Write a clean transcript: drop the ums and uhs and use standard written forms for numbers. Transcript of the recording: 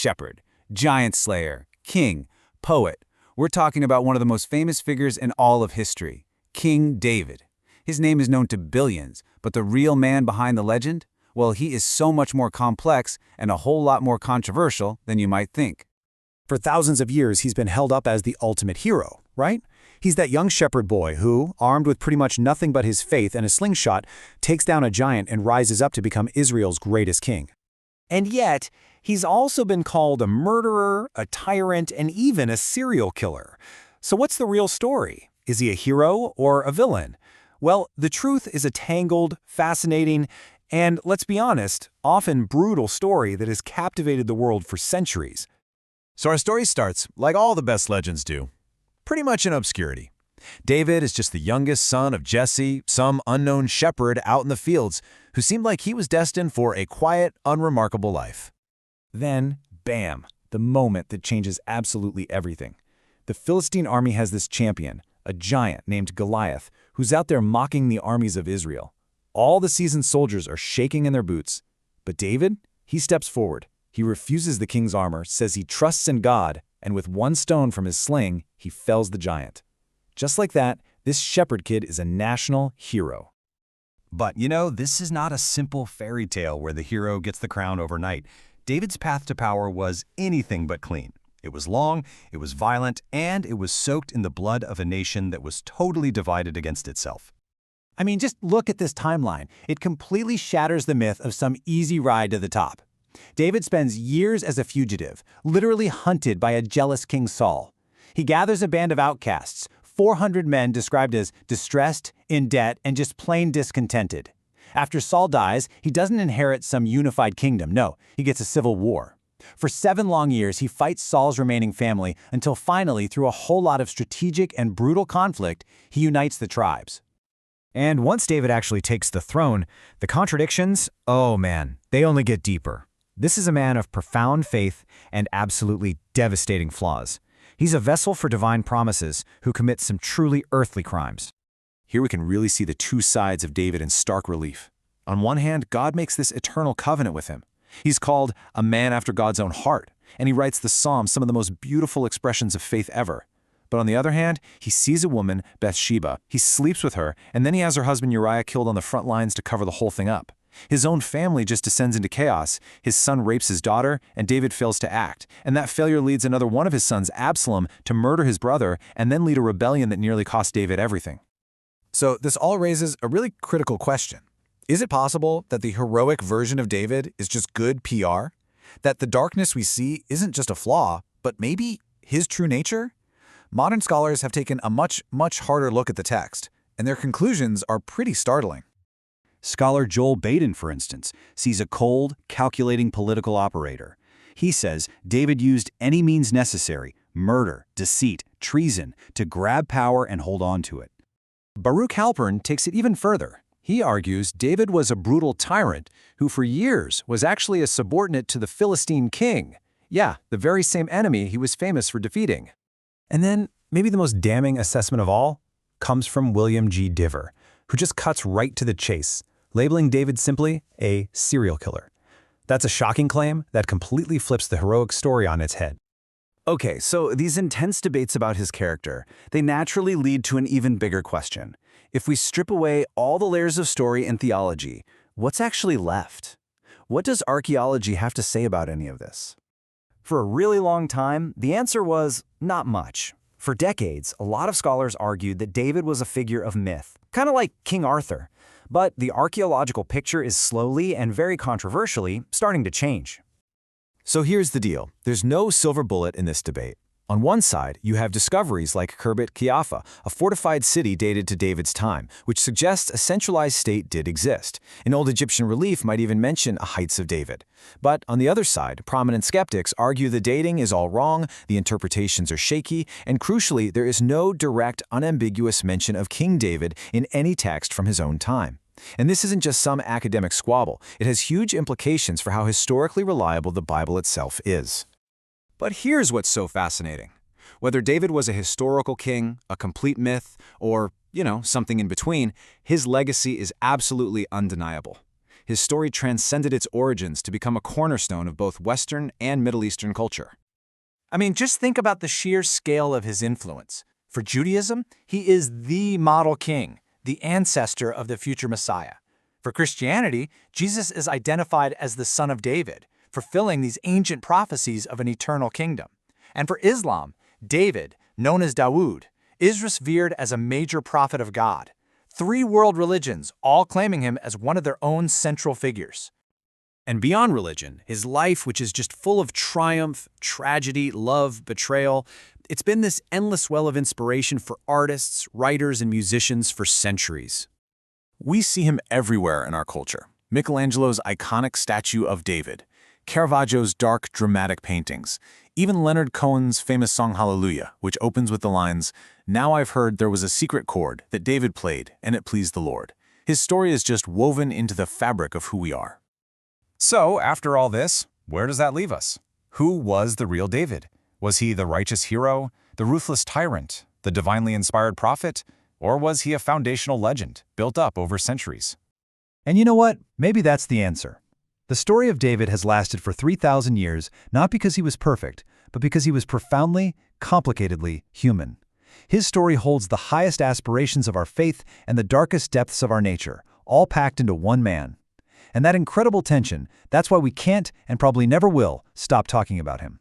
shepherd, giant slayer, king, poet. We're talking about one of the most famous figures in all of history, King David. His name is known to billions, but the real man behind the legend? Well, he is so much more complex and a whole lot more controversial than you might think. For thousands of years, he's been held up as the ultimate hero, right? He's that young shepherd boy who, armed with pretty much nothing but his faith and a slingshot, takes down a giant and rises up to become Israel's greatest king. And yet, he's also been called a murderer, a tyrant, and even a serial killer. So what's the real story? Is he a hero or a villain? Well, the truth is a tangled, fascinating, and, let's be honest, often brutal story that has captivated the world for centuries. So our story starts, like all the best legends do, pretty much in obscurity. David is just the youngest son of Jesse, some unknown shepherd out in the fields, who seemed like he was destined for a quiet, unremarkable life. Then, bam, the moment that changes absolutely everything. The Philistine army has this champion, a giant named Goliath, who's out there mocking the armies of Israel. All the seasoned soldiers are shaking in their boots. But David, he steps forward. He refuses the king's armor, says he trusts in God, and with one stone from his sling, he fells the giant. Just like that, this shepherd kid is a national hero. But, this is not a simple fairy tale where the hero gets the crown overnight. David's path to power was anything but clean. It was long, it was violent, and it was soaked in the blood of a nation that was totally divided against itself. I mean, just look at this timeline. It completely shatters the myth of some easy ride to the top. David spends years as a fugitive, literally hunted by a jealous King Saul. He gathers a band of outcasts, 400 men described as distressed, in debt, and just plain discontented. After Saul dies, he doesn't inherit some unified kingdom. No, he gets a civil war. For 7 long years, he fights Saul's remaining family until finally, through a whole lot of strategic and brutal conflict, he unites the tribes. And once David actually takes the throne, the contradictions, oh man, they only get deeper. This is a man of profound faith and absolutely devastating flaws. He's a vessel for divine promises who commits some truly earthly crimes. Here we can really see the two sides of David in stark relief. On one hand, God makes this eternal covenant with him. He's called a man after God's own heart, and he writes the Psalms, some of the most beautiful expressions of faith ever. But on the other hand, he sees a woman, Bathsheba, he sleeps with her, and then he has her husband Uriah killed on the front lines to cover the whole thing up. His own family just descends into chaos. His son rapes his daughter, and David fails to act. And that failure leads another one of his sons, Absalom, to murder his brother and then lead a rebellion that nearly cost David everything. So this all raises a really critical question. Is it possible that the heroic version of David is just good PR? That the darkness we see isn't just a flaw, but maybe his true nature? Modern scholars have taken a much harder look at the text, and their conclusions are pretty startling. Scholar Joel Baden, for instance, sees a cold, calculating political operator. He says David used any means necessary, murder, deceit, treason, to grab power and hold on to it. Baruch Halpern takes it even further. He argues David was a brutal tyrant who for years was actually a subordinate to the Philistine king. Yeah, the very same enemy he was famous for defeating. And then, maybe the most damning assessment of all comes from William G. Diver, who just cuts right to the chase, labeling David simply a serial killer. That's a shocking claim that completely flips the heroic story on its head. Okay, so these intense debates about his character, they naturally lead to an even bigger question. If we strip away all the layers of story and theology, what's actually left? What does archaeology have to say about any of this? For a really long time, the answer was not much. For decades, a lot of scholars argued that David was a figure of myth, kind of like King Arthur. But the archaeological picture is slowly and very controversially starting to change. So here's the deal. There's no silver bullet in this debate. On one side, you have discoveries like Khirbet Qeiyafa, a fortified city dated to David's time, which suggests a centralized state did exist. An old Egyptian relief might even mention a Heights of David. But on the other side, prominent skeptics argue the dating is all wrong, the interpretations are shaky, and crucially, there is no direct, unambiguous mention of King David in any text from his own time. And this isn't just some academic squabble. It has huge implications for how historically reliable the Bible itself is. But here's what's so fascinating. Whether David was a historical king, a complete myth, or, something in between, his legacy is absolutely undeniable. his story transcended its origins to become a cornerstone of both Western and Middle Eastern culture. I mean, just think about the sheer scale of his influence. For Judaism, he is the model king, the ancestor of the future Messiah. For Christianity, Jesus is identified as the son of David, fulfilling these ancient prophecies of an eternal kingdom. And for Islam, David, known as Dawood, is revered as a major prophet of God. 3 world religions, all claiming him as one of their own central figures. And beyond religion, his life, which is just full of triumph, tragedy, love, betrayal, it's been this endless well of inspiration for artists, writers, and musicians for centuries. We see him everywhere in our culture. Michelangelo's iconic statue of David, Caravaggio's dark, dramatic paintings, even Leonard Cohen's famous song Hallelujah, which opens with the lines, "Now I've heard there was a secret chord that David played, and it pleased the Lord." His story is just woven into the fabric of who we are. So, after all this, where does that leave us? Who was the real David? Was he the righteous hero, the ruthless tyrant, the divinely inspired prophet, or was he a foundational legend built up over centuries? And you know what? Maybe that's the answer. The story of David has lasted for 3,000 years, not because he was perfect, but because he was profoundly, complicatedly human. His story holds the highest aspirations of our faith and the darkest depths of our nature, all packed into one man. And that incredible tension, that's why we can't and probably never will stop talking about him.